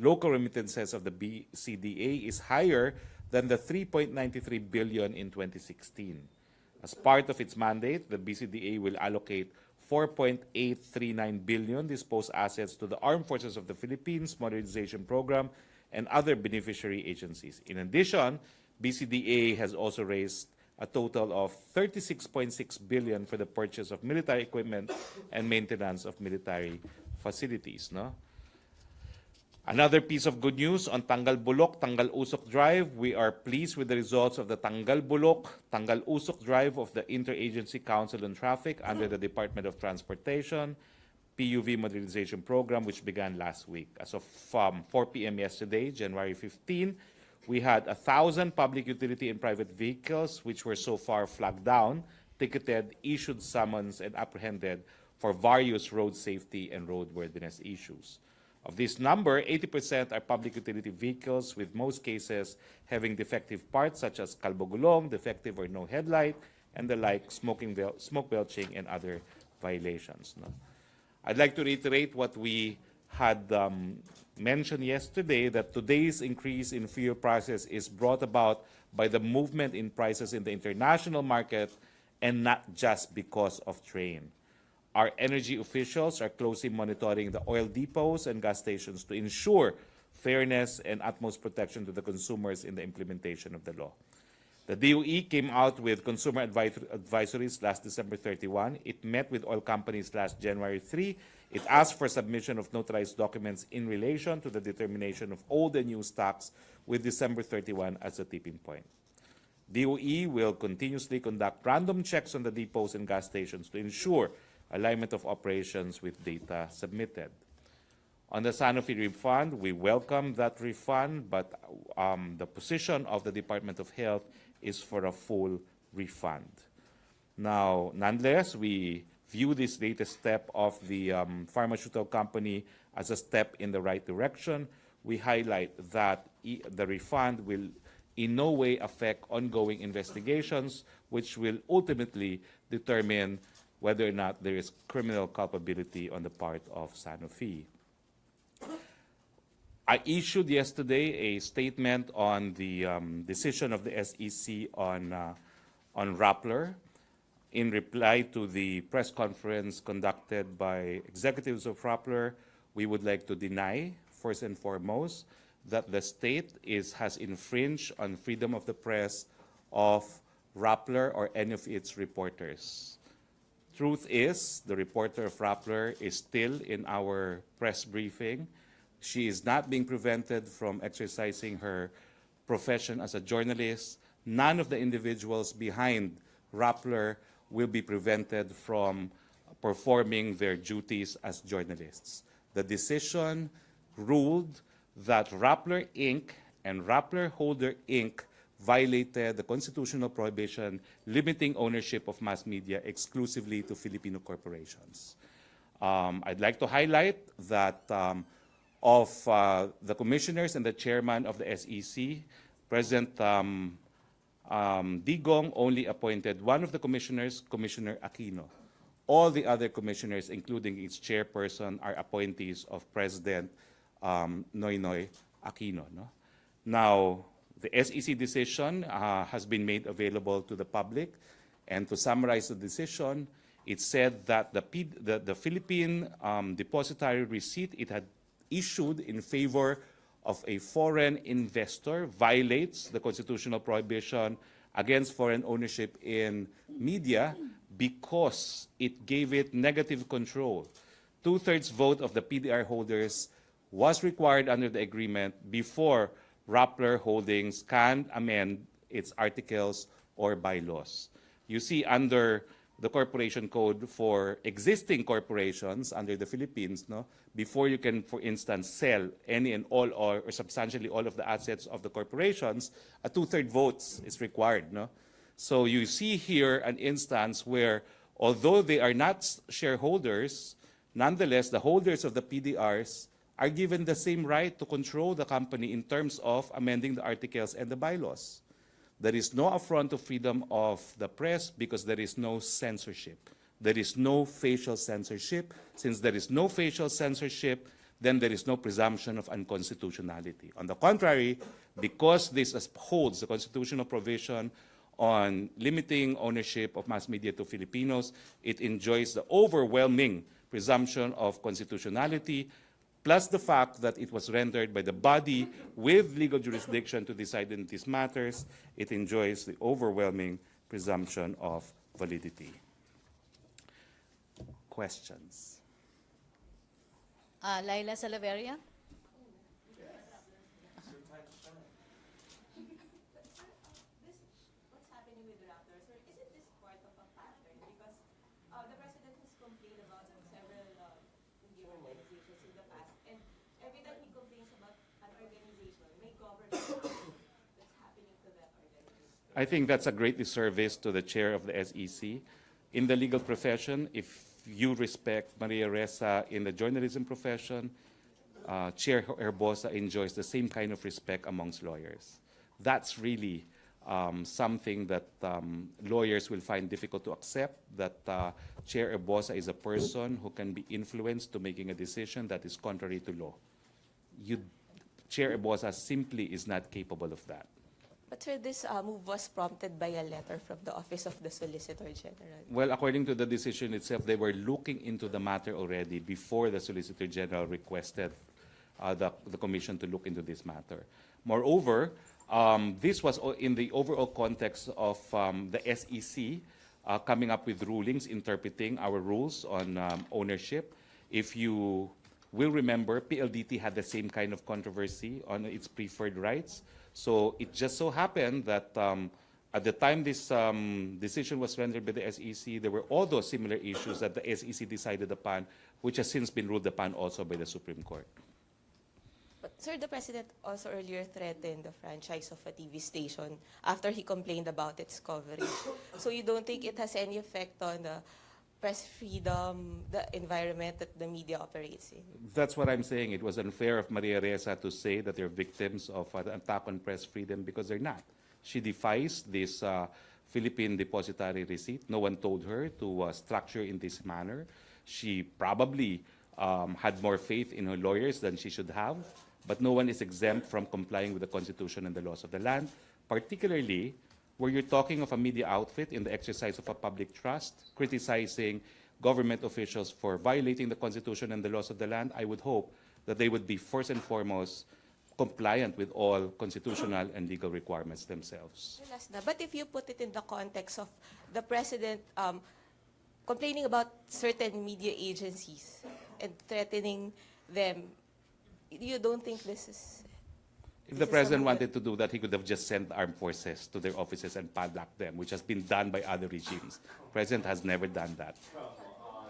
local remittances of the BCDA is higher than the 3.93 billion in 2016. As part of its mandate, the BCDA will allocate 4.839 billion disposed assets to the Armed Forces of the Philippines Modernization Program and other beneficiary agencies. In addition, BCDA has also raised a total of 36.6 billion for the purchase of military equipment and maintenance of military facilities. No? Another piece of good news on Tanggal Bulok, Tanggal Usok Drive. We are pleased with the results of the Tanggal Bulok, Tanggal Usok Drive of the Interagency Council on Traffic under the Department of Transportation PUV Modernization Program, which began last week. As of 4 p.m. yesterday, January 15, we had 1,000 public utility and private vehicles which were so far flagged down, ticketed, issued summons, and apprehended for various road safety and roadworthiness issues. Of this number, 80% are public utility vehicles, with most cases having defective parts such as kalbogulong, defective or no headlight, and the like, smoke belching, and other violations. No? I'd like to reiterate what we had mentioned yesterday, that today's increase in fuel prices is brought about by the movement in prices in the international market and not just because of trade. Our energy officials are closely monitoring the oil depots and gas stations to ensure fairness and utmost protection to the consumers in the implementation of the law. The DOE came out with consumer advisories last December 31. It met with oil companies last January 3. It asked for submission of notarized documents in relation to the determination of old and new stocks, with December 31 as a tipping point. DOE will continuously conduct random checks on the depots and gas stations to ensure alignment of operations with data submitted. On the Sanofi refund, we welcome that refund, but the position of the Department of Health is for a full refund. Now, nonetheless, we view this latest step of the pharmaceutical company as a step in the right direction. We highlight that the refund will in no way affect ongoing investigations, which will ultimately determine whether or not there is criminal culpability on the part of Sanofi. I issued yesterday a statement on the decision of the SEC on Rappler. In reply to the press conference conducted by executives of Rappler, we would like to deny, first and foremost, that the state has infringed on freedom of the press of Rappler or any of its reporters. Truth is, the reporter of Rappler is still in our press briefing. She is not being prevented from exercising her profession as a journalist. None of the individuals behind Rappler will be prevented from performing their duties as journalists. The decision ruled that Rappler Inc. and Rappler Holder Inc. violated the constitutional prohibition limiting ownership of mass media exclusively to Filipino corporations. I'd like to highlight that of the commissioners and the chairman of the SEC, President Digong only appointed one of the commissioners, Commissioner Aquino. All the other commissioners, including its chairperson, are appointees of President Noynoy Aquino. No? Now, the SEC decision has been made available to the public, and to summarize the decision, it said that the Philippine depositary receipt it had issued in favor of a foreign investor violates the constitutional prohibition against foreign ownership in media because it gave it negative control. 2/3 vote of the PDR holders was required under the agreement before Rappler Holdings can amend its articles or bylaws. You see, under the corporation code for existing corporations under the Philippines, no, before you can, for instance, sell any and all or substantially all of the assets of the corporations, a 2/3 votes is required. No? So you see here an instance where, although they are not shareholders, nonetheless, the holders of the PDRs are given the same right to control the company in terms of amending the articles and the bylaws. There is no affront to freedom of the press because there is no censorship. There is no facial censorship. Since there is no facial censorship, then there is no presumption of unconstitutionality. On the contrary, because this upholds the constitutional provision on limiting ownership of mass media to Filipinos, it enjoys the overwhelming presumption of constitutionality, plus the fact that it was rendered by the body with legal jurisdiction to decide in these matters. It enjoys the overwhelming presumption of validity. Questions? Laila Salaveria. What's happening with Raptors? Or isn't this part of a pattern? Because the president has complained about several media organizations in the past, and every time he complains about an organization, may government action that's happening to that organization. I think that's a great disservice to the chair of the SEC. In the legal profession, if you respect Maria Ressa in the journalism profession, Chair Herbosa enjoys the same kind of respect amongst lawyers. That's really something that lawyers will find difficult to accept, that Chair Herbosa is a person who can be influenced to making a decision that is contrary to law. Chair Herbosa simply is not capable of that. But sir, this move was prompted by a letter from the Office of the Solicitor General. Well, according to the decision itself, they were looking into the matter already before the Solicitor General requested the Commission to look into this matter. Moreover, this was in the overall context of the SEC coming up with rulings interpreting our rules on ownership. If you will remember, PLDT had the same kind of controversy on its preferred rights. So it just so happened that at the time this decision was rendered by the SEC, there were all those similar issues that the SEC decided upon, which has since been ruled upon also by the Supreme Court. But sir, the President also earlier threatened the franchise of a TV station after he complained about its coverage. So you don't think it has any effect on the press freedom, the environment that the media operates in? That's what I'm saying. It was unfair of Maria Ressa to say that they're victims of an attack on press freedom, because they're not. She defies this Philippine depositary receipt. No one told her to structure in this manner. She probably had more faith in her lawyers than she should have, but no one is exempt from complying with the Constitution and the laws of the land, particularly where you're talking of a media outfit in the exercise of a public trust, criticizing government officials for violating the Constitution and the laws of the land. I would hope that they would be first and foremost compliant with all constitutional and legal requirements themselves. But if you put it in the context of the President complaining about certain media agencies and threatening them, you don't think this is... If the President wanted to do that, he could have just sent armed forces to their offices and padlocked them, which has been done by other regimes. The President has never done that.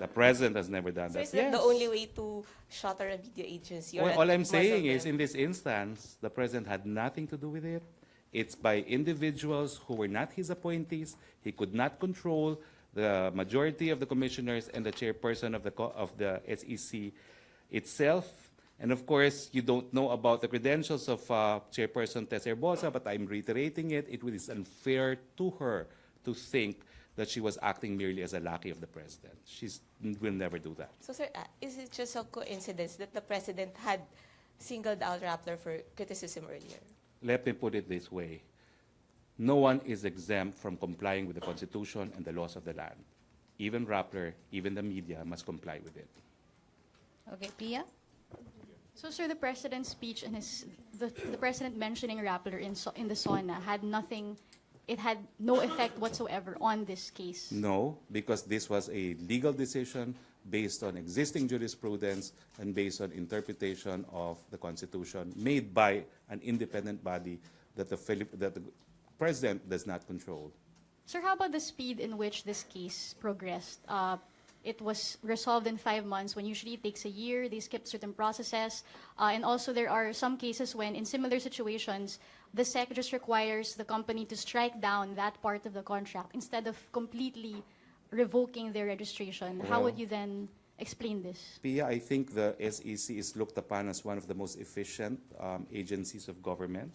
The President has never done that. So is that the only way to shutter a media agency? Or Well, all I'm saying is, in this instance, the President had nothing to do with it. It's by individuals who were not his appointees. He could not control the majority of the commissioners and the chairperson of the SEC itself. And of course, you don't know about the credentials of Chairperson Tess Herbosa, but I'm reiterating it. It is unfair to her to think that she was acting merely as a lackey of the President. She will never do that. So sir, is it just a coincidence that the President had singled out Rappler for criticism earlier? Let me put it this way. No one is exempt from complying with the Constitution and the laws of the land. Even Rappler, even the media must comply with it. Okay, Pia? So, sir, the President's speech and the President mentioning Rappler in the SONA had nothing, it had no effect whatsoever on this case. No, because this was a legal decision based on existing jurisprudence and based on interpretation of the Constitution made by an independent body that the President does not control. Sir, how about the speed in which this case progressed? It was resolved in 5 months when usually it takes a year. They skipped certain processes. And also there are some cases when in similar situations, the SEC just requires the company to strike down that part of the contract instead of completely revoking their registration. How would you then explain this? Pia, I think the SEC is looked upon as one of the most efficient agencies of government.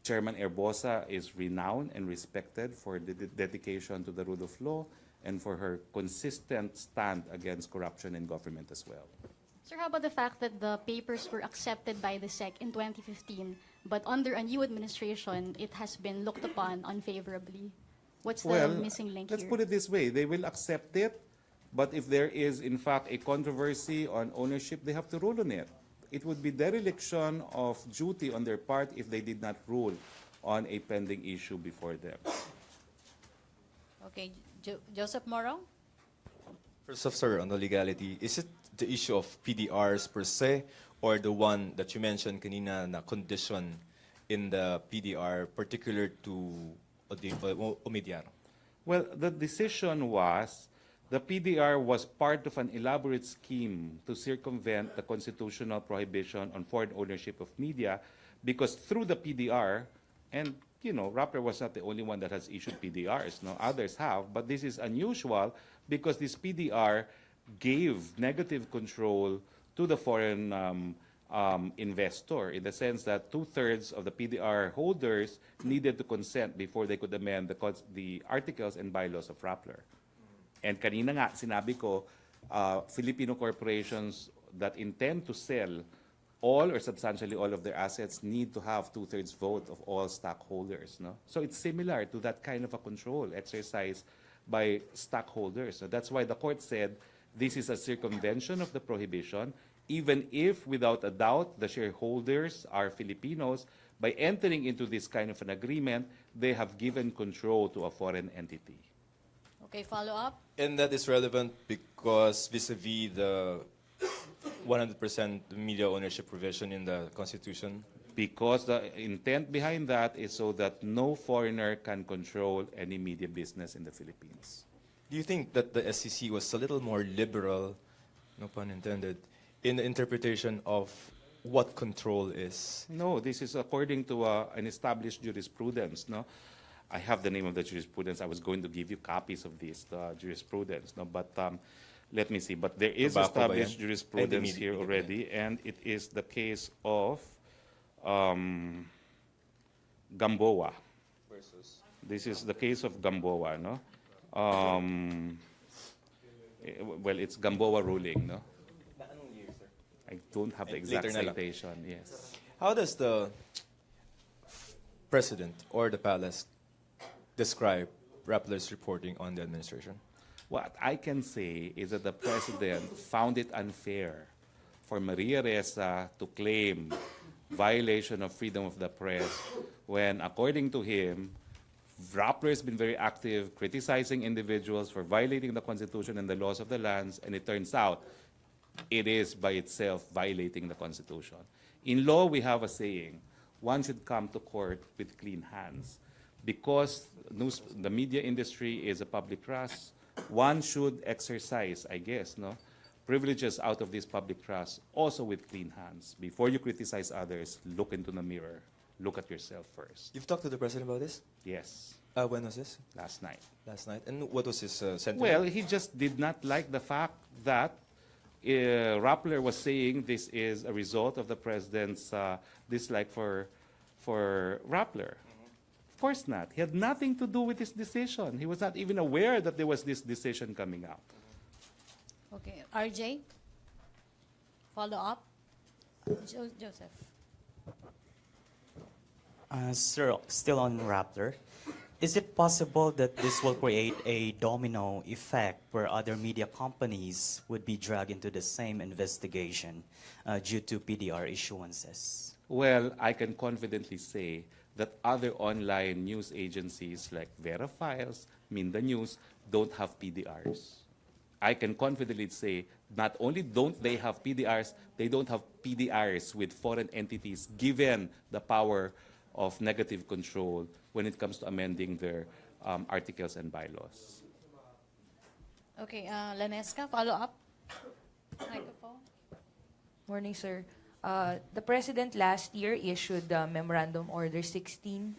Chairman Herbosa is renowned and respected for the dedication to the rule of law, and for her consistent stand against corruption in government as well. Sir, how about the fact that the papers were accepted by the SEC in 2015, but under a new administration, it has been looked upon unfavorably? What's the missing link let's here? put it this way. They will accept it, but if there is, in fact, a controversy on ownership, they have to rule on it. It would be dereliction of duty on their part if they did not rule on a pending issue before them. Okay, Joseph Morong? First off, sir, on the legality, is it the issue of PDRs per se or the one that you mentioned kanina na condition in the PDR particular to Omidyano? Well, the decision was the PDR was part of an elaborate scheme to circumvent the constitutional prohibition on foreign ownership of media because through the PDR, and Rappler was not the only one that has issued PDRs, no, others have, but this is unusual because this PDR gave negative control to the foreign investor in the sense that 2/3 of the PDR holders needed to consent before they could amend the articles and bylaws of Rappler. And kanina nga, sinabi ko, Filipino corporations that intend to sell all or substantially all of their assets need to have 2/3 vote of all stockholders. No? So it's similar to that kind of a control exercised by stockholders. So that's why the court said this is a circumvention of the prohibition, even if, without a doubt, the shareholders are Filipinos. By entering into this kind of an agreement, they have given control to a foreign entity. Okay, follow up? And that is relevant because vis-a-vis the 100% media ownership provision in the Constitution. Because the intent behind that is so that no foreigner can control any media business in the Philippines. Do you think that the SEC was a little more liberal, no pun intended, in the interpretation of what control is? No, this is according to an established jurisprudence. No, I have the name of the jurisprudence. I was going to give you copies of this jurisprudence. No, but let me see. But there is Tobacco ba established yan? jurisprudence Ay, here media. already, and it is the case of Gamboa. This is the case of Gamboa. No. Well, it's Gamboa ruling. No. I don't have the exact Later na lang. citation. Yes. How does the president or the palace describe Rappler's reporting on the administration? What I can say is that the president found it unfair for Maria Ressa to claim violation of freedom of the press when, according to him, Rappler has been very active criticizing individuals for violating the Constitution and the laws of the lands, and it turns out it is by itself violating the Constitution. In law, we have a saying, one should come to court with clean hands. Because the media industry is a public trust, one should exercise, I guess, privileges out of this public trust also with clean hands. Before you criticize others, look into the mirror. Look at yourself first. You've talked to the president about this? Yes, When was this? last night. Last night. And what was his sentiment? Well, he just did not like the fact that Rappler was saying this is a result of the president's dislike for Rappler. Of course not. He had nothing to do with this decision. He was not even aware that there was this decision coming out. Okay, RJ? Follow up? Joseph? Sir, still on Rappler, is it possible that this will create a domino effect where other media companies would be dragged into the same investigation due to PDR issuances? Well, I can confidently say that other online news agencies like Vera Files, Minda News, don't have PDRs. I can confidently say not only don't they have PDRs, they don't have PDRs with foreign entities given the power of negative control when it comes to amending their articles and bylaws. Okay, Lanesca, follow up? Microphone? Morning, sir. The President last year issued Memorandum Order 16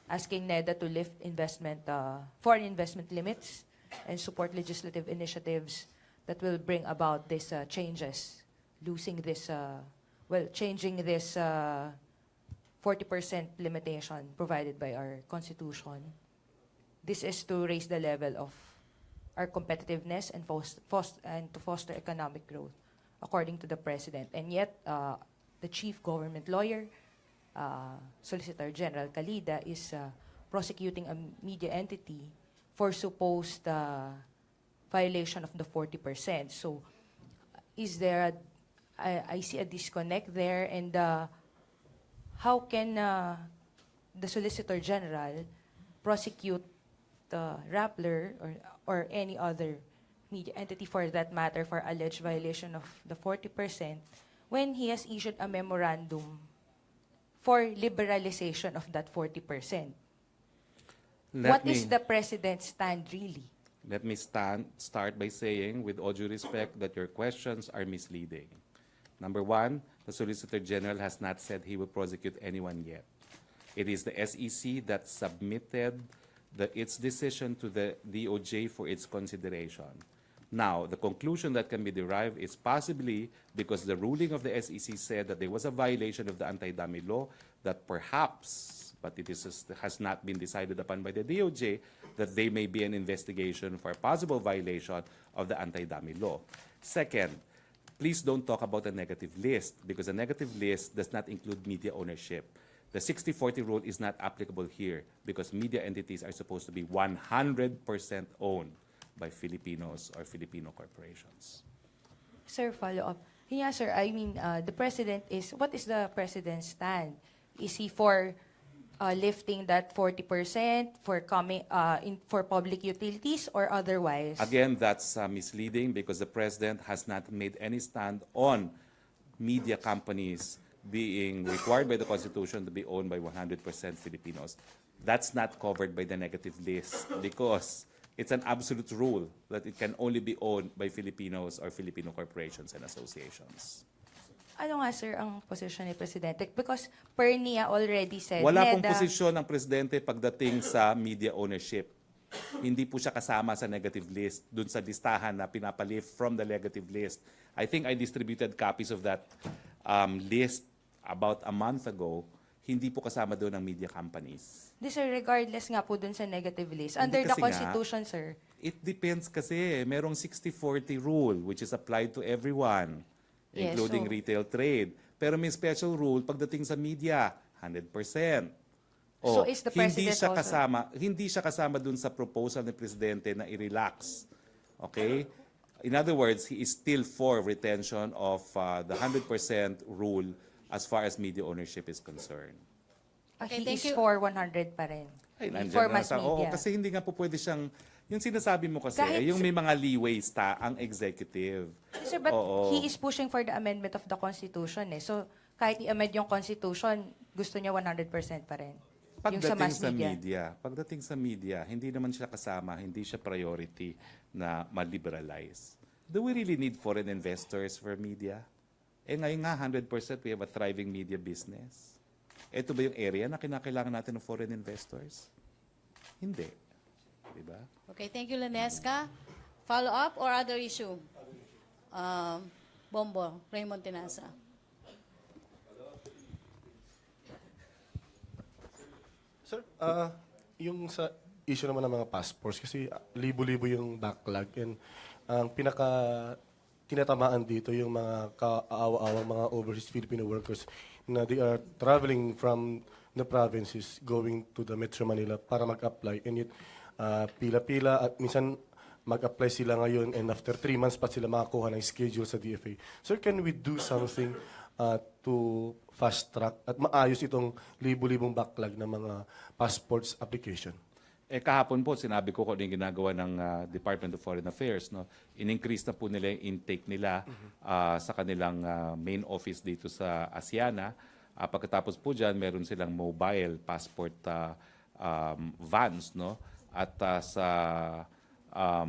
asking NEDA to lift foreign investment limits and support legislative initiatives that will bring about these changes, changing this 40% limitation provided by our Constitution. This is to raise the level of our competitiveness and to foster economic growth, according to the President. And yet, the chief government lawyer, Solicitor General Calida, is prosecuting a media entity for supposed violation of the 40%. So, is there I see a disconnect there, and how can the Solicitor General prosecute the Rappler or any other media entity for that matter for alleged violation of the 40% when he has issued a memorandum for liberalization of that 40%? What is the President's stand really? Let me start by saying, with all due respect, that your questions are misleading. Number one, the Solicitor General has not said he will prosecute anyone yet. It is the SEC that submitted its decision to the DOJ for its consideration. Now, the conclusion that can be derived is possibly because the ruling of the SEC said that there was a violation of the anti-dummy law, that perhaps, but has not been decided upon by the DOJ, that there may be an investigation for a possible violation of the anti-dummy law. Second, please don't talk about a negative list, because a negative list does not include media ownership. The 60-40 rule is not applicable here because media entities are supposed to be 100% owned by Filipinos or Filipino corporations. Sir, follow up. Yeah, sir, I mean, what is the President's stand? Is he for lifting that 40% for public utilities or otherwise? Again, that's misleading because the President has not made any stand on media companies being required by the Constitution to be owned by 100% Filipinos. That's not covered by the negative list because it's an absolute rule that it can only be owned by Filipinos or Filipino corporations and associations. Ano nga, sir, ang posisyon ni Presidente? Because Pernia already said... Wala pong posisyon ng Presidente pagdating sa media ownership. Hindi po siya kasama sa negative list, dun sa listahan na pinapalift from the negative list. I think I distributed copies of that list about a month ago. Hindi po kasama doon ng media companies. Sir, regardless nga po dun sa negative list. Under the Constitution, sir. It depends kasi. Merong 60-40 rule which is applied to everyone, including retail trade. Pero may special rule pagdating sa media, 100%. So is the President hindi siya kasama dun sa proposal ng Presidente na i-relax. Okay? In other words, he is still for retention of the 100% rule as far as media ownership is concerned. Okay, He thank is you. for 100 pa rin. Ay, nandiyan For na mass sa- oo, media. kasi hindi nga po pwede siyang, yung sinasabi mo kasi, Kahit yung may mga leeways ang executive. Sir, but Oo. he is pushing for the amendment of the Constitution. So, kahit i-amend yung Constitution, gusto niya 100% pa rin. Yung sa mass media. Pagdating sa media, hindi naman siya kasama, hindi siya priority na ma-liberalize. Do we really need foreign investors for media? Ngayon nga, 100% we have a thriving media business. Ito ba yung area na kinakailangan natin ng foreign investors? Hindi. Diba? Okay, thank you, Lanesca. Follow up or other issue? Bombo, Raymond Tinasa. Sir, yung sa issue naman ng mga passports, kasi libo-libo yung backlog and ang tinatamaan dito yung mga kaawa-awang mga overseas Filipino workers na they are traveling from the provinces going to the Metro Manila para mag-apply. And yet, pila-pila at minsan mag-apply sila ngayon and after 3 months pa sila makakuha ng schedule sa DFA. Sir, can we do something to fast-track at maayos itong libo-libong backlog ng mga passports application? Kahapon po, sinabi ko kung ano yung ginagawa ng Department of Foreign Affairs. No? In-increase na po nila yung intake nila sa kanilang main office dito sa Asiana. Pagkatapos po dyan, meron silang mobile passport vans. No? At sa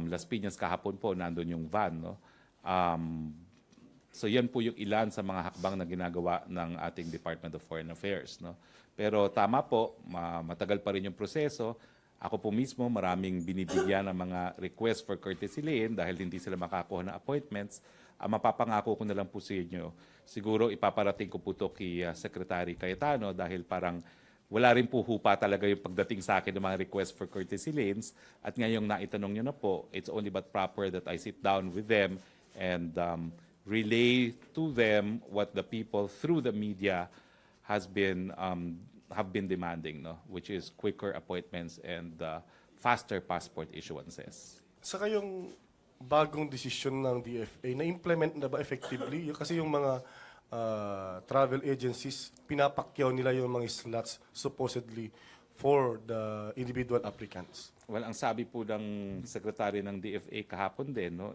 Las Piñas kahapon po, nandun yung van. No? So yan po yung ilan sa mga hakbang na ginagawa ng ating Department of Foreign Affairs. No? Pero tama po, matagal pa rin yung proseso. Ako po mismo, maraming binibigyan ng mga request for courtesy lien dahil hindi sila makakuha ng appointments. Mapapangako ko na lang po sa inyo. Siguro ipaparating ko po ito kay Secretary Cayetano dahil parang wala rin po hupa talaga yung pagdating sa akin ng mga request for courtesy lanes. At ngayong naitanong nyo na po, it's only but proper that I sit down with them and relay to them what the people through the media have been demanding, no? Which is quicker appointments and faster passport issuances. Saka yung bagong desisyon ng DFA, na-implement na ba effectively? Kasi yung mga travel agencies, pinapakyaw nila yung mga slots supposedly for the individual applicants. Well, ang sabi po ng sekretary ng DFA kahapon din, no,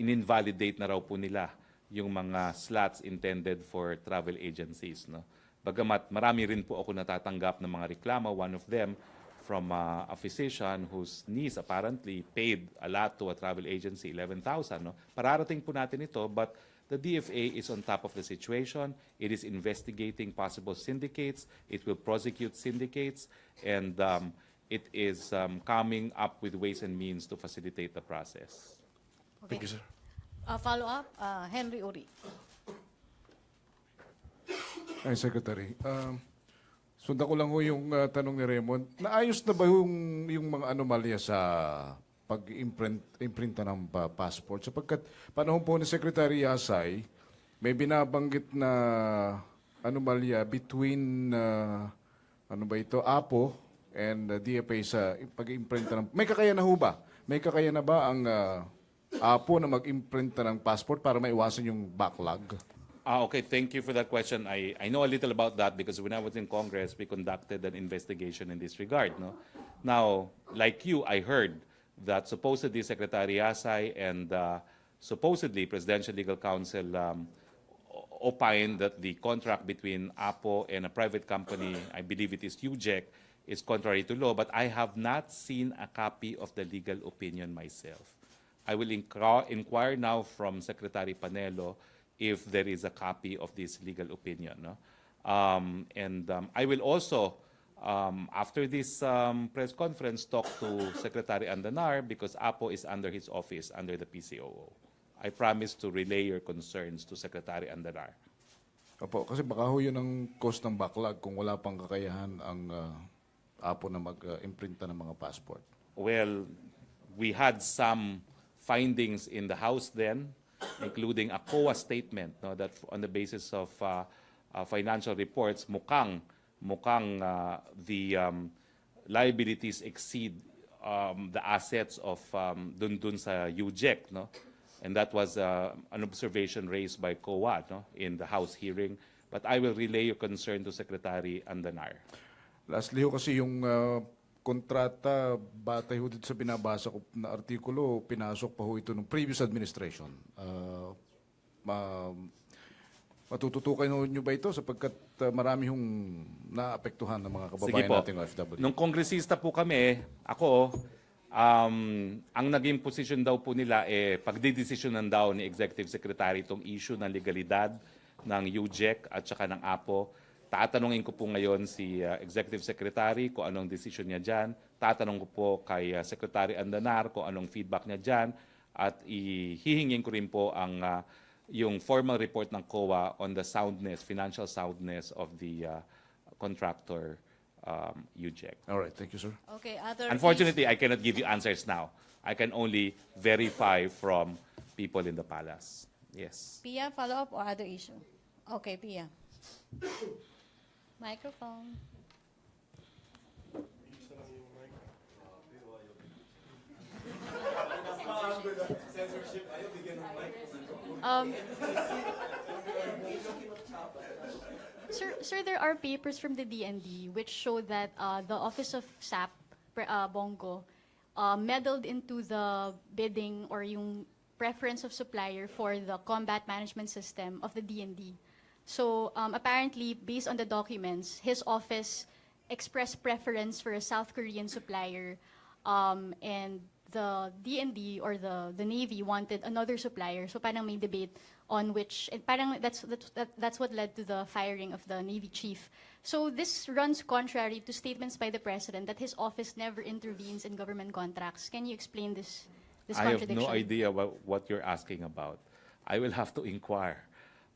in-invalidate na raw po nila yung mga slots intended for travel agencies. No? Bagamat marami rin po ako natatanggap ng mga reklamo, one of them from a physician whose niece apparently paid a lot to a travel agency, 11,000. No? Pararating po natin ito, but the DFA is on top of the situation. It is investigating possible syndicates. It will prosecute syndicates. And it is coming up with ways and means to facilitate the process. Thank you, sir. Follow up, Henry Uri. Ay, Secretary. Sundan ko lang ho yung tanong ni Raymond. Naayos na ba yung mga anomalya sa pag-imprinta ng passport? Sapagkat panahon po ni Secretary Yasay, may binabanggit na anomalya between APO and DFA sa pag-imprinta ng... May kakaya na ho ba? May kakaya na ba ang APO na mag-imprinta ng passport para maiwasan yung backlog? Okay, thank you for that question. I know a little about that because when I was in Congress, we conducted an investigation in this regard. No? Now, like you, I heard that supposedly Secretary Yasay and supposedly Presidential Legal Counsel opined that the contract between APO and a private company, I believe it is UJEC, is contrary to law, but I have not seen a copy of the legal opinion myself. I will inquire now from Secretary Panelo if there is a copy of this legal opinion. No? I will also, after this press conference, talk to Secretary Andanar because APO is under his office, under the PCOO. I promise to relay your concerns to Secretary Andanar. Opo, kasi baka ho yun ang cause ng backlog kung wala pang kakayahan ang APO na mag-imprinta ng mga passport. Well, we had some findings in the House then, including a COA statement, no, that on the basis of financial reports, mukhang the liabilities exceed the assets of dun sa UJEC, no? And that was an observation raised by COA, no, in the House hearing. But I will relay your concern to Secretary Andanar. Lastly ho kasi yung kontrata, batay ho dito sa binabasa ko na artikulo, pinasok pa ho ito ng previous administration. Matututukan nyo ba ito sapagkat marami hong naapektuhan ng mga kababayan nating OFW? Nung kongresista po kami, ako, ang naging position daw po nila pagdidesisyonan daw ni Executive Secretary itong issue ng legalidad ng UJEC at saka ng APO. Tatanungin ko po ngayon si Executive Secretary kung anong decision niya dyan. Tatanong ko po kay Secretary Andanar kung anong feedback niya dyan. At hihingin ko rin po ang yung formal report ng COA on the soundness, financial soundness of the contractor UJEC. All right, thank you, sir. Okay, other Unfortunately, I cannot give you answers now. I can only verify from people in the palace. Yes. Pia, follow up or other issue? Okay, Pia. Microphone. Sir, there are papers from the DND which show that the Office of SAP, Bongo, meddled into the bidding or yung preference of supplier for the combat management system of the DND. So apparently, based on the documents, his office expressed preference for a South Korean supplier, and the DND or the Navy wanted another supplier. So parang may debate on which, and parang that's what led to the firing of the Navy chief. So this runs contrary to statements by the President that his office never intervenes in government contracts. Can you explain this I have contradiction? no idea what you're asking about. I will have to inquire.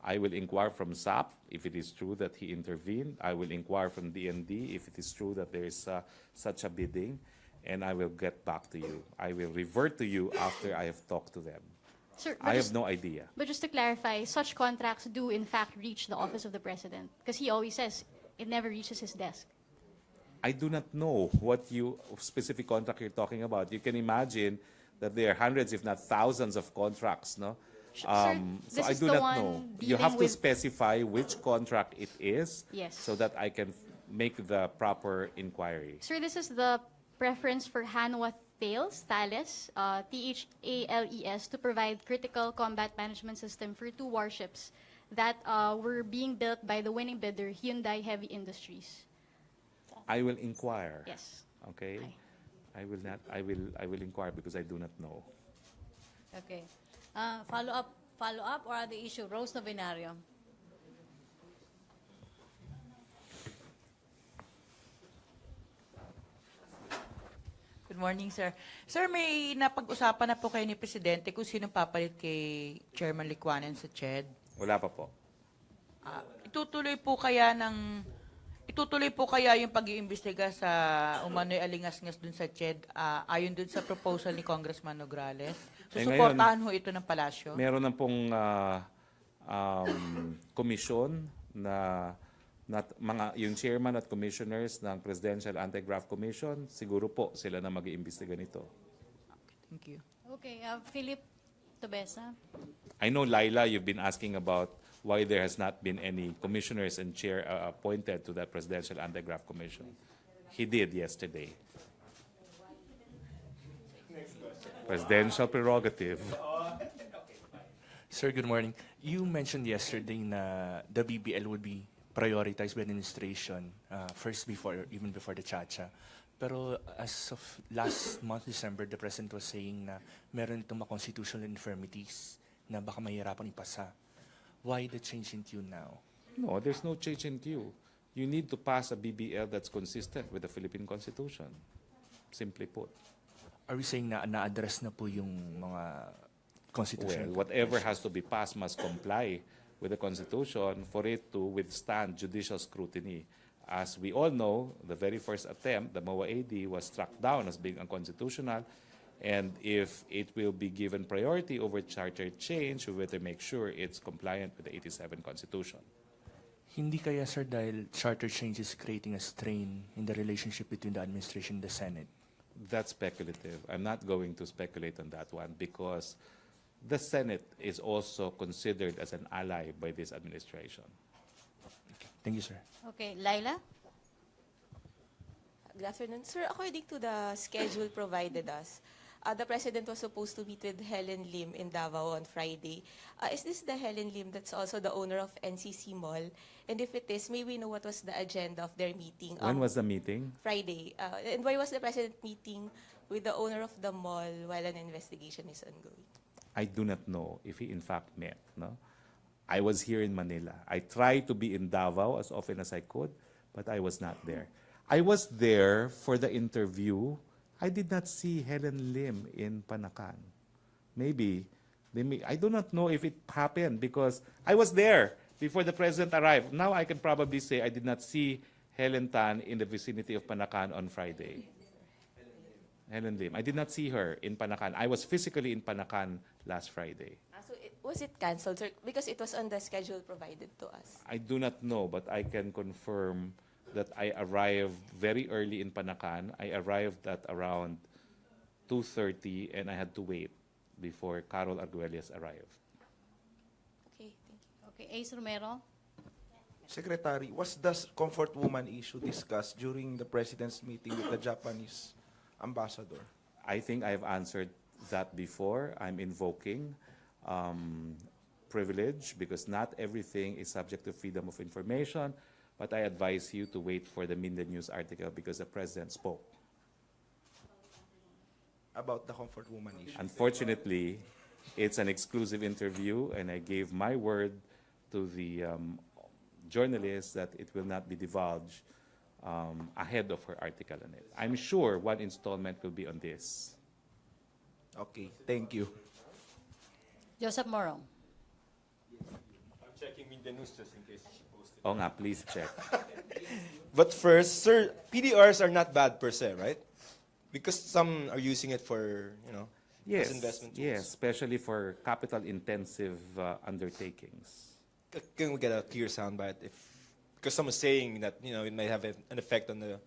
I will inquire from SAP if it is true that he intervened. I will inquire from DND if it is true that there is such a bidding, and I will get back to you. I will revert to you after I have talked to them. Sir, I have no idea. But just to clarify, such contracts do in fact reach the office of the president, because he always says it never reaches his desk. I do not know what specific contract you're talking about. You can imagine that there are hundreds, if not thousands, of contracts, no? Sir, So this I is do the not one know. You dealing have to with- specify which contract it is, Yes. so that I can make the proper inquiry. Sir, this is the preference for Hanwha Thales, THALES, to provide critical combat management system for 2 warships that were being built by the winning bidder, Hyundai Heavy Industries. I will inquire. Yes. Okay. Aye. I will not. I will inquire because I do not know. Okay. Follow-up or other issue? Rose Novenario. Good morning, sir. Sir, may napag-usapan na po kayo ni Presidente kung sino papalit kay Chairman Licuanen sa CHED. Wala pa po. Itutuloy po kaya yung pag-iimbestiga sa umano'y alingas-ngas dun sa CHED ayon dun sa proposal ni Congressman Nograles? Susuportahan ho ito ng palasyo? Meron na pong komisyon na yung chairman at commissioners ng Presidential Anti-Graft Commission, siguro po sila na mag-iimbestiga nito. Thank you. Okay. Philip Tobesa. I know, Laila, you've been asking about why there has not been any commissioners and chair appointed to that Presidential Anti-Graft Commission. He did yesterday. Presidential prerogative. Sir, good morning. You mentioned yesterday na the BBL would be prioritized by the administration even before the Chacha. Pero as of last month, December, the President was saying na meron itong mga constitutional infirmities na baka mahirapan ipasa. Why the change in tune now? No, there's no change in tune. You need to pass a BBL that's consistent with the Philippine Constitution. Simply put. Are we saying na na-address na po yung mga constitutional? Well, whatever has to be passed must comply with the Constitution for it to withstand judicial scrutiny. As we all know, the very first attempt, the MOA AD, was struck down as being unconstitutional. And if it will be given priority over charter change, we better make sure it's compliant with the 87 Constitution. Hindi kaya, sir, dahil charter change is creating a strain in the relationship between the administration and the Senate? That's speculative. I'm not going to speculate on that one because the Senate is also considered as an ally by this administration. Thank you, sir. Okay. Laila. Good afternoon. Sir, according to the schedule provided us, the President was supposed to meet with Helen Lim in Davao on Friday. Is this the Helen Lim that's also the owner of NCC Mall? And if it is, may we know what was the agenda of their meeting? When was the meeting? Friday. And why was the President meeting with the owner of the mall while an investigation is ongoing? I do not know if he in fact met. No? I was here in Manila. I tried to be in Davao as often as I could, but I was not there. I was there for the interview. I did not see Helen Lim in Panacan. Maybe, I do not know if it happened because I was there before the President arrived. Now I can probably say I did not see Helen Tan in the vicinity of Panacan on Friday. Helen Lim. I did not see her in Panacan. I was physically in Panacan last Friday. So was it canceled, sir? Because it was on the schedule provided to us. I do not know, but I can confirm that I arrived very early in Panacan. I arrived at around 2:30 and I had to wait before Carol Arguelles arrived. Okay, thank you. Okay. Ace Romero. Secretary, was the comfort woman issue discussed during the President's meeting with the Japanese ambassador? I think I have answered that before. I'm invoking privilege because not everything is subject to freedom of information, but I advise you to wait for the Minden News article because the President spoke. About the comfort woman issue? Unfortunately, it's an exclusive interview and I gave my word to the journalist that it will not be divulged ahead of her article on it. I'm sure one installment will be on this. Okay, thank you. Joseph Morong. checking the news just in case she posted. Oh nga, please check. But first, sir, PDRs are not bad per se, right? Because some are using it for, Yes, as investment tools. yes, especially for capital-intensive undertakings. Can we get a clear soundbite? Because someone's saying that, it might have an effect on the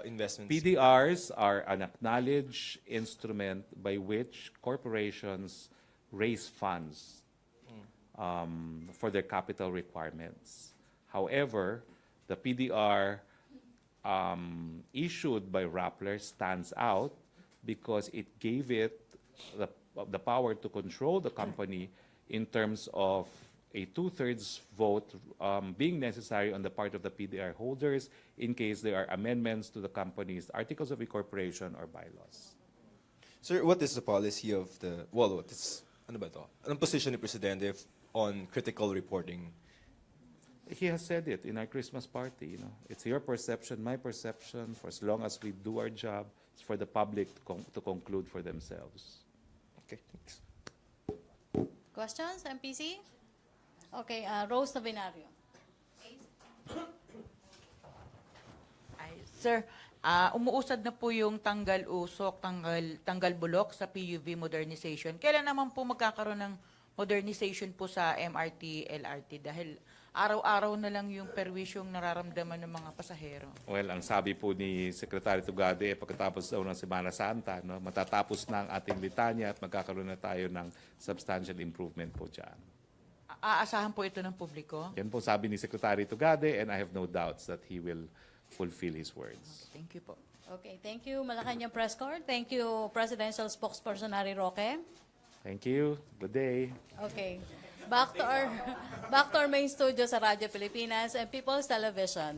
investments. PDRs are an acknowledged instrument by which corporations raise funds for their capital requirements. However, the PDR issued by Rappler stands out because it gave it the power to control the company in terms of a 2/3 vote being necessary on the part of the PDR holders in case there are amendments to the company's articles of incorporation or bylaws. Sir, what is the policy of the, ano ba to? Anong position ni Presidente on critical reporting? He has said it in our Christmas party. It's your perception, my perception. For as long as we do our job, it's for the public to conclude for themselves. Okay, thanks. Questions, MPC? Okay, Rose Tabinario. Sir, umuusad na po yung tanggal usok, tanggal bulok sa PUV modernization. Kailan naman po magkakaroon ng modernization po sa MRT, LRT? Dahil araw-araw na lang yung perwisyong nararamdaman ng mga pasahero. Well, ang sabi po ni Secretary Tugade, pagkatapos daw ng Semana Santa, matatapos na ang ating litanya at magkakaroon na tayo ng substantial improvement po dyan. Aasahan po ito ng publiko? Yan po sabi ni Secretary Tugade, and I have no doubts that he will fulfill his words. Thank you po. Okay, thank you, Malacanang Press Corps. Thank you, Presidential Spokesperson Atty. Roque. Thank you. Good day. Okay. Back to our main studio sa Radyo Pilipinas and People's Television.